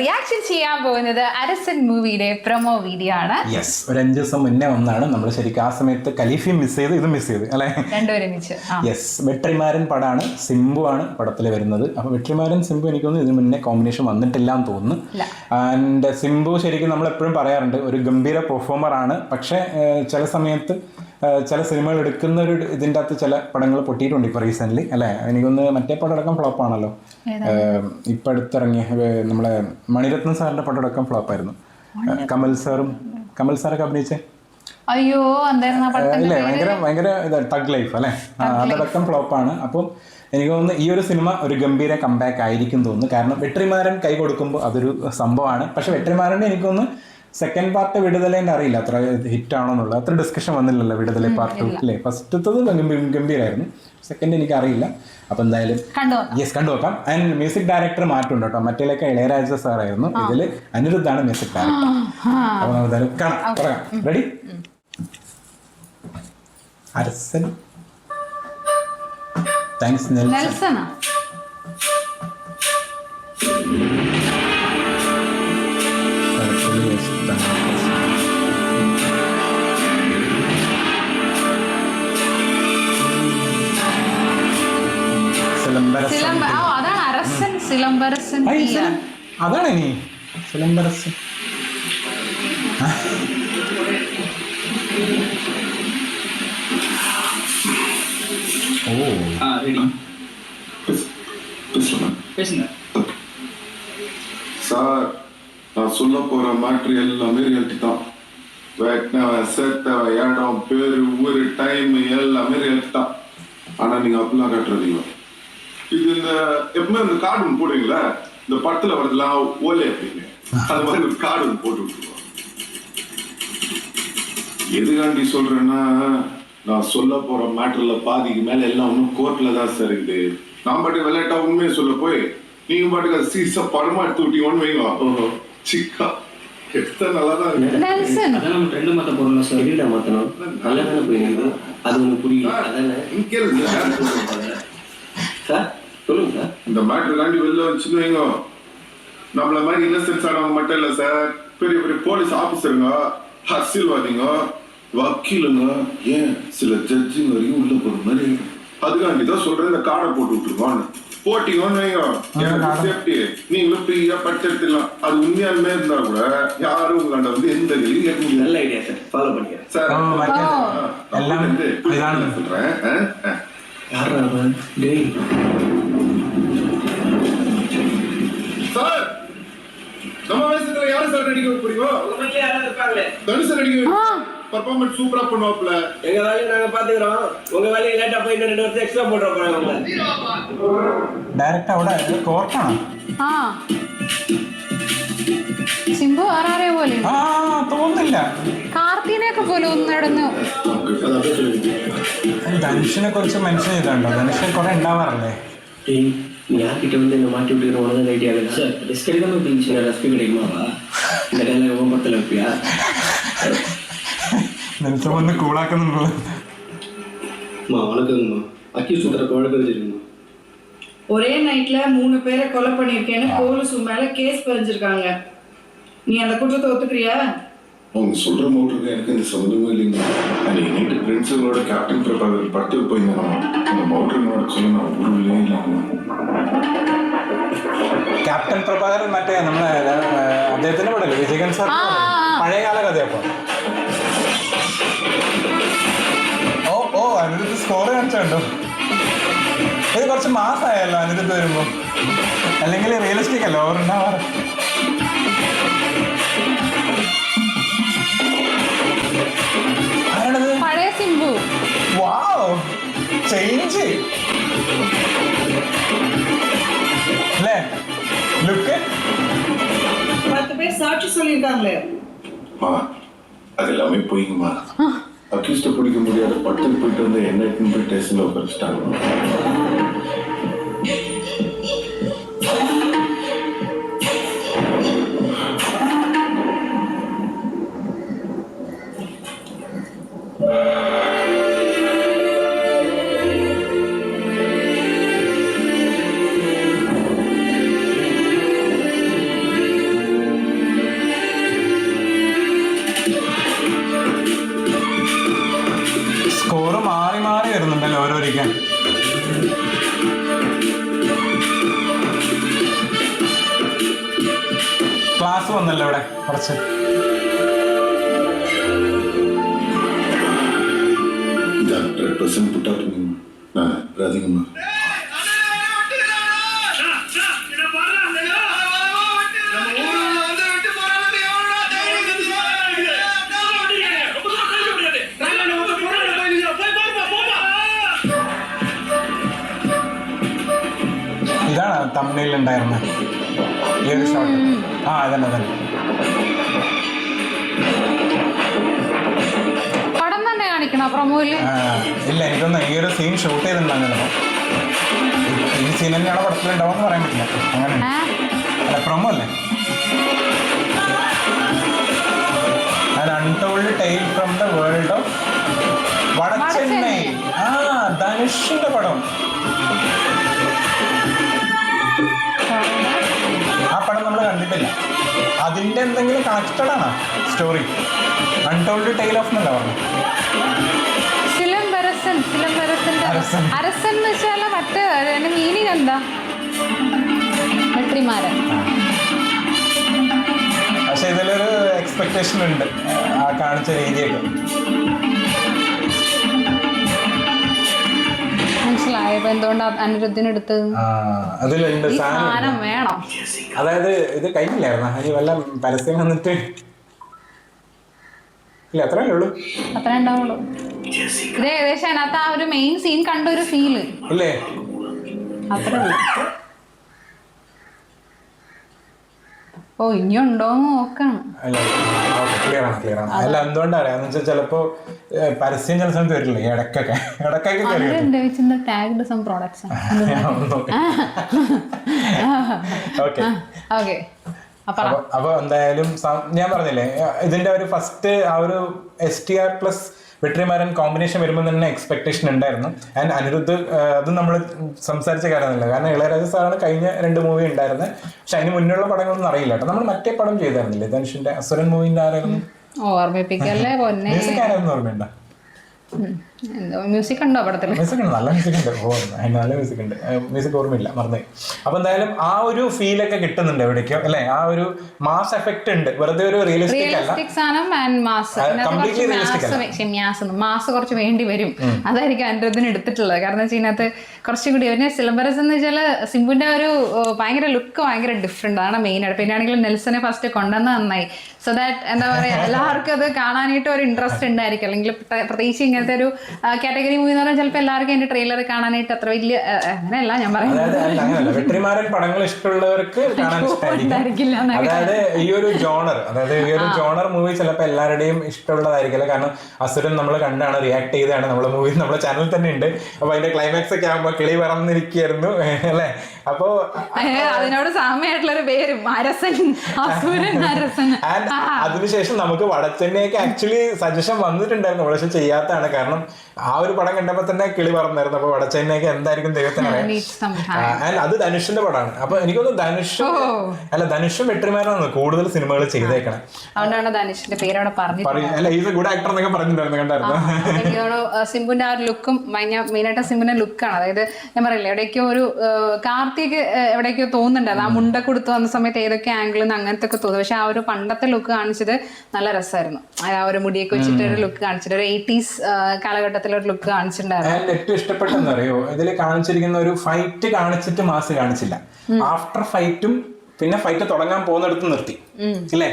Reaction ചെയ്യാൻ പോകുന്നത് അരസൻ മൂവിയുടെ പ്രൊമോ വീഡിയോ ആണ്. യെസ്, ഒരു 5 ദിവസം മുന്നേ വന്നാണ് നമ്മൾ ശരിക്കും ആ സമയത്ത് ഖലീഫയും മിസ് ചെയ്ത് ഇതും മിസ് ചെയ്ത് അല്ലേ, രണ്ടുപേരുമിച്ച്. യെസ്, വെട്രിമാരൻ പടമാണ്, സിംബു ആണ് പടത്തിൽ വരുന്നത്. അപ്പോൾ വെട്രിമാരൻ സിംബു എനിക്ക് തോന്നുന്നു ഇതിന് മുന്നേ കോമ്പിനേഷൻ വന്നിട്ടില്ല എന്ന് തോന്നുന്നു. ആൻഡ് സിംബു ശരിക്കും നമ്മൾ എപ്പോഴും പറയാറുണ്ട് ഒരു ഗംഭീര പെർഫോമർ ആണ്. പക്ഷേ ചില സമയത്ത് ചില സിനിമകൾ എടുക്കുന്ന ഒരു ഇതിൻ്റെ അകത്ത് ചില പടങ്ങൾ പൊട്ടിയിട്ടുണ്ട് ഇപ്പോൾ റീസെൻ്റ്ലി അല്ലേ. എനിക്കൊന്ന് മറ്റേ പടം അടക്കം ഫ്ലോപ്പാണല്ലോ, ഇപ്പം അടുത്തിറങ്ങിയ നമ്മളെ മണിരത്നം സാറിൻ്റെ പടം അടക്കം ഫ്ലോപ്പായിരുന്നു. കമൽ സാറൊക്കെ അഭിനയിച്ചേ അയ്യോ ഇല്ലേ, ഭയങ്കര തഗ് ലൈഫ് അല്ലേ, അതടക്കം ഫ്ലോപ്പാണ്. അപ്പം എനിക്ക് തോന്നുന്നു ഈ ഒരു സിനിമ ഒരു ഗംഭീര കംബാക്ക് ആയിരിക്കും തോന്നുന്നു. കാരണം വെട്രിമാരൻ കൈ കൊടുക്കുമ്പോൾ അതൊരു സംഭവമാണ്. പക്ഷെ വെട്രിമാരൻ്റെ എനിക്കൊന്ന് സെക്കൻഡ് പാർട്ട് വിടുതലേൻ്റെ അറിയില്ല അത്ര ഹിറ്റാണോ എന്നുള്ളത്, അത്ര ഡിസ്കഷൻ വന്നില്ലല്ലോ വിടുതലെ പാർട്ട് 2 അല്ലേ. ഫസ്റ്റത്തത് ഗംഭീരമായിരുന്നു, സെക്കൻഡ് എനിക്ക് അറിയില്ല. അപ്പം എന്തായാലും യെസ് കണ്ടുനോക്കാം. ആൻഡ് മ്യൂസിക് ഡയറക്ടർ മാറ്റുണ്ട് കേട്ടോ, മറ്റേലൊക്കെ ഇളയരാജ സാറായിരുന്നു, ഇതിൽ അനിരുദ്ധാണ് മ്യൂസിക് ഡയറക്ടർ. അപ്പോൾ നമുക്ക് എന്തായാലും കാണാം. റെഡി? Arasan, thanks Nelson. അതാണ് അരസൻ സിലംബരസൻ. അതാണ് ഇനി സിലംബരസൻ. சார், நான் சொல்ல போற மேட்ரு எல்லாமே ரியாலிட்டி தான். வெட்டினவன் செத்தவன் இடம் பேரு ஊரு டைம் எல்லாமே ரியாலிட்டி தான். ஆனா நீங்க அப்படிலாம் காட்டுறீங்க. இது இந்த எப்பவுமே இந்த கார்டு ஒன்று போடுவீங்களா, இந்த படத்துல வரதுலாம் ஓலை அப்படின்னு அது மாதிரி ஒரு கார்டு ஒன்று போட்டு விட்டுருவோம். எதுக்காண்டி சொல்றேன்னா, நான் சொல்ல போற மேட்டர்ல பாதிக்கு மேல எல்லாம் ஒன்றும் கோர்ட்ல தான் சார் இருக்குது. நான் பாட்டு விளையாட்டா உண்மையை சொல்ல போய் நீங்க பாட்டுக்கு அது சீசா படமா எடுத்து விட்டீங்கன்னு வைங்க. சிக்கா எடுத்த நல்லா தான் இருக்கு. அதான் நம்ம ட்ரெண்ட் மாத்த போறோம்ல சார், இல்ல மாத்தணும். நல்லா தானே போயிருக்குது, அது உங்களுக்கு புரியல. அதானே கேளுங்க சார், சொல்லுங்க சார். இந்த மேட்டர் தாண்டி வெளில வச்சுன்னு வைங்க, நம்மள மாதிரி இன்னசென்ஸ் ஆனவங்க மட்டும் இல்ல சார், பெரிய பெரிய போலீஸ் ஆபீசருங்க, அரசியல்வாதிங்க, வக்கீலுங்க, ஏன் சில ஜட்ஜிங்க வரைக்கும் உள்ள போற மாதிரி. அதுக்காண்டி தான் சொல்றேன், இந்த கார்டை போட்டு விட்டுருவான்னு போட்டிங்கன்னு வைங்க, சேஃப்டி நீங்களும் ஃப்ரீயா படிச்செடுத்துலாம். அது உண்மையாலுமே இருந்தா கூட யாரும் உங்களாண்ட வந்து எந்த கேள்வியும் கேட்க முடியாது. நல்ல ஐடியா சார், ஃபாலோ பண்ணிக்கிறேன் சார். சொல்றேன் சார், நம்ம வயசுல யாரு சார் நடிக்க போறீங்க? உண்மையிலே யாரும் இருக்காங்களே, தனுஷ் நடிக்க பர்ஃபார்மன்ஸ் சூப்பரா பண்ணுவாப்ல. எங்க வேலையை நாங்க பாத்துக்கிறோம், உங்க வேலையை லேட்டா போய் 2 வருஷம் எக்ஸ்ட்ரா போடுற போறாங்க. ഡയറക്റ്റ് അവിടെ കോർട്ടാണ്. സിംബു ആറാറേ പോലെ തോന്നുന്നില്ല, കാർത്തിനെയൊക്കെ പോലെ ഒന്നിടന്ന്. ധനുഷിനെ കുറിച്ച് മെൻഷൻ ചെയ്തിട്ടുണ്ടോ? ധനുഷൻ കുറെ ഉണ്ടാവാറല്ലേ. யார்கிட்ட வந்து என்ன மாட்டி விட்டுக்கிற உனக்கு ஐடியா இல்லை சார். ரிஸ்க் எடுக்காம இருந்துச்சு, ரெஸ்பெக்ட் கிடைக்குமாவா? இந்த டைம்ல ஓம்பத்தில் வைப்பியா? ധനുഷം വന്ന് കൂളാക്കുന്നുണ്ടല്ലോ. வணக்கங்கம்மா, அக்யூஸ் உத்தர வழக்கு வச்சிருக்கீங்க. ஒரே நைட்ல 3 பேரை கொலை பண்ணிருக்கேன்னு போலீஸ் மேல கேஸ் பதிஞ்சிருக்காங்க. நீ அந்த குற்றத்தை ஒத்துக்கிறியா? அவங்க சொல்ற மோட்டருக்கு எனக்கு இந்த சம்மந்தமே இல்லைங்க. அன்னைக்கு நைட்டு ஃப்ரெண்ட்ஸுங்களோட கேப்டன் பிரபாகர் படத்துக்கு போயிருந்தேன். அந்த மோட்டருங்களோட சொல்ல நான் உருவிலே இல்லைங்க. ക്യാപ്റ്റൻ പ്രഭാകരൻ മറ്റേ നമ്മളെ അദ്ദേഹത്തിന്റെ പടല്ലേ, വിജയൻ സാർ പഴയകാല കഥയപ്പോ. ഓ അനിരുദ്ധ സ്കോർ കാണിച്ചുണ്ടോ? ഇത് കുറച്ച് മാസമായല്ലോ അനിരുദ്ധ വരുമ്പോ, അല്ലെങ്കിൽ റിയലിസ്റ്റിക് അല്ല ഓവറുണ്ടാവാറ്. പഴയ സിംബു. വാവ്, ചേഞ്ച് അല്ലേ ലുക്ക്. 10 பேர் சாட்சி சொல்லிருக்காங்களே. அது எல்லாமே போய்ங்கம்மா. அக்யூஸ்ட பிடிக்க முடியாத படத்துக்கு போயிட்டு வந்து என்ன போய் ஸ்டேஷன்ல உட்காரிச்சிட்டாங்க. മാറി മാറി വരുന്നുണ്ടല്ലോ ഓരോരിക്കാൻ. ക്ലാസ് വന്നല്ലോ ഇവിടെ കുറച്ച്. ഇതാ 100% പുട്ടായിരുന്നു രാധികമ്മ. ഇതാണ് തമിഴിൽ ഉണ്ടായിരുന്ന ഈ ഒരു ഷോട്ട്. ആ അതന്നെ തന്നെ പടം തന്നെ കാണിക്കണോ പ്രൊമോയില്? ഇല്ല, എനിക്കൊന്ന് ഈ ഒരു സീൻ ഷൂട്ട് ചെയ്തിട്ടുണ്ടാകുന്നല്ലോ. ഈ സീൻ തന്നെയാണോ പടത്തിലുണ്ടാവുമെന്ന് പറയാൻ പറ്റില്ല. അങ്ങനെ അല്ല, പ്രൊമോ അല്ലേ? An untold tale from the world of വടച്ചെന്നൈ. ധനുഷിന്റെ പടം. ആ പടം നമ്മൾ കണ്ടിട്ടില്ല. അതിന്റെ എന്തെങ്കിലും കണക്റ്റഡ് ആണോ സ്റ്റോറി? അൺടോൾഡ് ടെയിൽ ഓഫ് എന്നല്ല പറഞ്ഞു. അരസൻ എന്ന് വെച്ചാൽ മറ്റേ മീനിങ് എന്താ? വെട്രിമാരൻ. പക്ഷെ ഇതിലൊരു എക്സ്പെക്ടേഷൻ ഉണ്ട് ആ കാണിച്ച രീതിയൊക്കെ. മനസ്സിലായപ്പോ എന്തുകൊണ്ടാ അനിരുദ്ധിനെടുത്ത്? അതിലുണ്ട് സാധനം വേണം. അതായത് ഇത് കഴിഞ്ഞില്ലായിരുന്ന ഇനി വല്ല പരസ്യം വന്നിട്ട് ഇല്ല, അത്രയല്ലേ ഉള്ളൂ. അത്രേ ഉണ്ടാവുള്ളൂ. ഇത് ഏകദേശം അതിനകത്ത് ആ ഒരു മെയിൻ സീൻ കണ്ട ഒരു ഫീല് ഇല്ലേ? അത്രേ ഉള്ളൂ. ഓ ഇനിയുണ്ടോന്ന് നോക്കണം. ക്ലിയർ ആണ്. അല്ല, എന്തുകൊണ്ടാ അറിയാന്ന് വെച്ചാൽ ചിലപ്പോ പരസ്യം ചില സമയത്ത് വരില്ലേ ഇടക്കൊക്കെ ടാഗ്ഡ് സം പ്രോഡക്ട്സ്. ഓക്കെ. അപ്പൊ എന്തായാലും ഞാൻ പറഞ്ഞില്ലേ, ഇതിന്റെ ഒരു ഫസ്റ്റ് ആ ഒരു STR പ്ലസ് വെട്രിമാരൻ കോമ്പിനേഷൻ വരുമ്പോൾ തന്നെ എക്സ്പെക്ടേഷൻ ഉണ്ടായിരുന്നു. ആൻഡ് അനിരുദ്ധ് അത് നമ്മൾ സംസാരിച്ച കാര്യമല്ല, കാരണം ഇളയരാജ സാറാണ് കഴിഞ്ഞ 2 മൂവി ഉണ്ടായിരുന്നത്. പക്ഷെ അതിന് മുന്നുള്ള പടങ്ങളൊന്നും അറിയില്ല കേട്ടോ. നമ്മൾ മറ്റേ പടം ചെയ്തായിരുന്നില്ലേ ധനുഷിന്റെ അസുരൻ മൂവിന്റെ ആരായിരുന്നു? ഓർമ്മിപ്പിക്കല്ലേ പൊന്നെ. മ്യൂസിക് ആരായിരുന്നു ഓർമ്മയുണ്ടോ? മ്യൂസിക് ഉണ്ടോ പടത്തിൽ? മ്യൂസിക് ഉണ്ട്, നല്ല മ്യൂസിക് ഉണ്ട്. നല്ല മ്യൂസിക് ഉണ്ട്. മ്യൂസിക് ഓർമ്മയില്ല, മറന്നു. അപ്പൊ എന്തായാലും ആ ഒരു ഫീലൊക്കെ കിട്ടുന്നുണ്ട് എവിടേക്കോ അല്ലെ? ആ ഒരു മാസ് എഫക്ട് ഉണ്ട്. വെറുതെ ഒരു റിയലിസ്റ്റിക് മാസ് കുറച്ച് വേണ്ടി വരും. അതായിരിക്കും അനിരുദ്ധിന് എടുത്തിട്ടുള്ളത്. കാരണം വെച്ചാൽ ഇതിനകത്ത് കുറച്ചും കൂടി പിന്നെ സിലബസ് എന്ന് വെച്ചാൽ സിംബുന്റെ ഒരു ഭയങ്കര ലുക്ക് ഭയങ്കര ഡിഫറെന്റ് ആണ് മെയിൻ ആയിട്ട്. പിന്നെ ആണെങ്കിൽ നെൽസനെ ഫസ്റ്റ് കൊണ്ടുവന്ന് നന്നായി. സോ ദാറ്റ് എന്താ പറയാ, എല്ലാവർക്കും അത് കാണാനായിട്ട് ഒരു ഇൻട്രസ്റ്റ് ഉണ്ടായിരിക്കും. അല്ലെങ്കിൽ പ്രത്യേകിച്ച് ഇങ്ങനത്തെ ഒരു കാറ്റഗറി മൂവി എന്ന് പറഞ്ഞാൽ ചിലപ്പോൾ എല്ലാവർക്കും അതിന്റെ ട്രെയിലർ കാണാനായിട്ട് അത്ര വലിയ അങ്ങനെയല്ല ഞാൻ പറയുന്നത്. വെട്രിമാരൻ പടങ്ങൾ ഇഷ്ടമുള്ളവർക്ക് കാണാൻ ഇഷ്ടമായിരിക്കില്ല. അതായത് ഈ ഒരു ജോണർ മൂവി ചിലപ്പോൾ എല്ലാവരുടെയും ഇഷ്ടമുള്ളതായിരിക്കില്ല. കാരണം അസുരൻ നമ്മൾ കണ്ടാണ്, റിയാക്ട് ചെയ്താണ് നമ്മളെ മൂവി നമ്മുടെ ചാനൽ തന്നെ ഉണ്ട്. അപ്പൊ അതിന്റെ ക്ലൈമാക്സ് ഒക്കെ ആകുമ്പോൾ കിളി പറന്നിരിക്കുകയായിരുന്നു അല്ലെ? അപ്പോ അതിനോട് സാമ്യമായിട്ടുള്ളൊരു പേരും അരസൻ, അസുരൻ അരസൻ. അതിനുശേഷം നമുക്ക് വടച്ചെന്നൈക്ക് ആക്ച്വലി സജഷൻ വന്നിട്ടുണ്ടായിരുന്നു, പക്ഷെ ചെയ്യാത്തതാണ്. കാരണം ആ ഒരു പടം കണ്ടപ്പോ തന്നെ കിളി പറന്നായിരുന്നു. അപ്പൊ വടച്ചെന്നൈക്ക് എന്തായിരിക്കും ദൈവത്തിനറിയാം. ആൻഡ് അത് ധനുഷിന്റെ പടമാണ്. അപ്പൊ എനിക്കൊന്ന് ധനുഷും വെട്രിമാരാണ് കൂടുതൽ സിനിമകൾ ചെയ്തേക്കണം. അതുകൊണ്ടാണ് ധനുഷിന്റെ പേര് അവിടെ പറഞ്ഞു. അല്ല, ഈസ് എ ഗുഡ് ആക്ടർ എന്നൊക്കെ പറഞ്ഞിട്ടുണ്ടായിരുന്നു, കണ്ടായിരുന്നു. സിംബുന്റെ ആ ഒരു ലുക്കും മെയിനായിട്ട് സിംബുന്റെ ലുക്കാണ്. അതായത് ഞാൻ പറയില്ല, എവിടേക്കോ ഒരു കാർത്തിക് എവിടേക്കോ തോന്നുന്നുണ്ടായിരുന്നു. ആ മുണ്ട കൊടുത്തു വന്ന സമയത്ത് ഏതൊക്കെ ആംഗിളിൽ നിന്ന് അങ്ങനത്തെ ഒക്കെ തോന്നുന്നു. പക്ഷെ ആ ഒരു പണ്ടത്തെ ലുക്ക് കാണിച്ചത് നല്ല രസമായിരുന്നു. ആ ഒരു മുടിയൊക്കെ വെച്ചിട്ട് ഒരു ലുക്ക് കാണിച്ചിട്ട് ഒരു 80s കാലഘട്ടത്തിലൊരു ലുക്ക് കാണിച്ചിട്ടുണ്ടായിരുന്നു. ഏറ്റവും ഇഷ്ടപ്പെട്ടെന്ന് അറിയോ, ഇതിൽ കാണിച്ചിരിക്കുന്ന ഒരു ഫൈറ്റ് കാണിച്ചിട്ട് മാസ് കാണിച്ചില്ല. ആഫ്റ്റർ ഫൈറ്റും പിന്നെ ഫൈറ്റ് തുടങ്ങാൻ പോകുന്നിടത്ത് നിർത്തി ഇല്ലേ?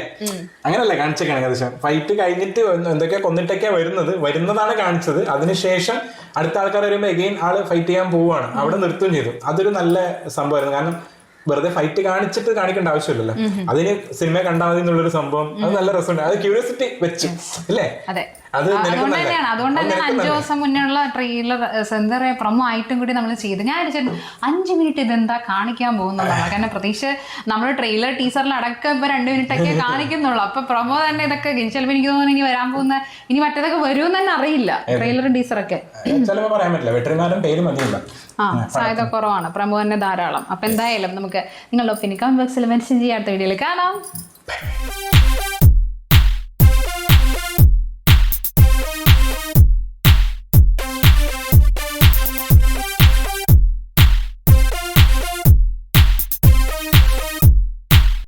അങ്ങനല്ലേ കാണിച്ചേക്കാണ് ഏകദേശം. ഫൈറ്റ് കഴിഞ്ഞിട്ട് എന്തൊക്കെയാ കൊന്നിട്ടൊക്കെയാ വരുന്നതാണ് കാണിച്ചത്. അതിനുശേഷം അടുത്ത ആൾക്കാർ വരുമ്പോൾ എഗെയിൻ ആള് ഫൈറ്റ് ചെയ്യാൻ പോവുകയാണ്, അവിടെ നിർത്തുകയും ചെയ്തു. അതൊരു നല്ല സംഭവമായിരുന്നു. കാരണം വെറുതെ ഫൈറ്റ് കാണിച്ചിട്ട് കാണിക്കേണ്ട ആവശ്യമില്ലല്ലോ. അതിന് സിനിമ കണ്ടാൽ മതി എന്നുള്ളൊരു സംഭവം, അത് നല്ല രസമുണ്ട്. അത് ക്യൂരിയോസിറ്റി വെച്ചു അല്ലേ? അതുകൊണ്ട് തന്നെയാണ് 5 ദിവസം മുന്നേ ഉള്ള ട്രെയിലർ എന്താ പറയാ പ്രൊമോ ആയിട്ടും കൂടി നമ്മൾ ചെയ്ത് ഞാൻ 5 മിനിറ്റ് ഇതെന്താ കാണിക്കാൻ പോകുന്നുള്ളതാണ്. കാരണം പ്രതീക്ഷ നമ്മൾ ട്രെയിലർ ടീസറിൽ അടക്കം ഇപ്പൊ 2 മിനിറ്റൊക്കെ കാണിക്കുന്നുള്ളൂ. അപ്പൊ പ്രൊമോ തന്നെ ഇതൊക്കെ ചിലപ്പോൾ എനിക്ക് തോന്നുന്നു ഇനി വരാൻ പോകുന്ന ഇനി മറ്റേതൊക്കെ വരുമെന്ന് തന്നെ അറിയില്ല. ട്രെയിലറും ടീസറൊക്കെ ചിലപ്പോൾ പറയാൻ പറ്റില്ല. വെട്രിമാരൻ പേര് മതിയില്ല, സാധ്യത കുറവാണ്. പ്രൊമോ തന്നെ ധാരാളം. അപ്പൊ എന്തായാലും നമുക്ക് നിങ്ങളുടെ ഒപ്പീനിയൻ കമന്റ് ബോക്സിൽ മെൻഷൻ ചെയ്യാത്ത വീഡിയോയിൽ കാണാം.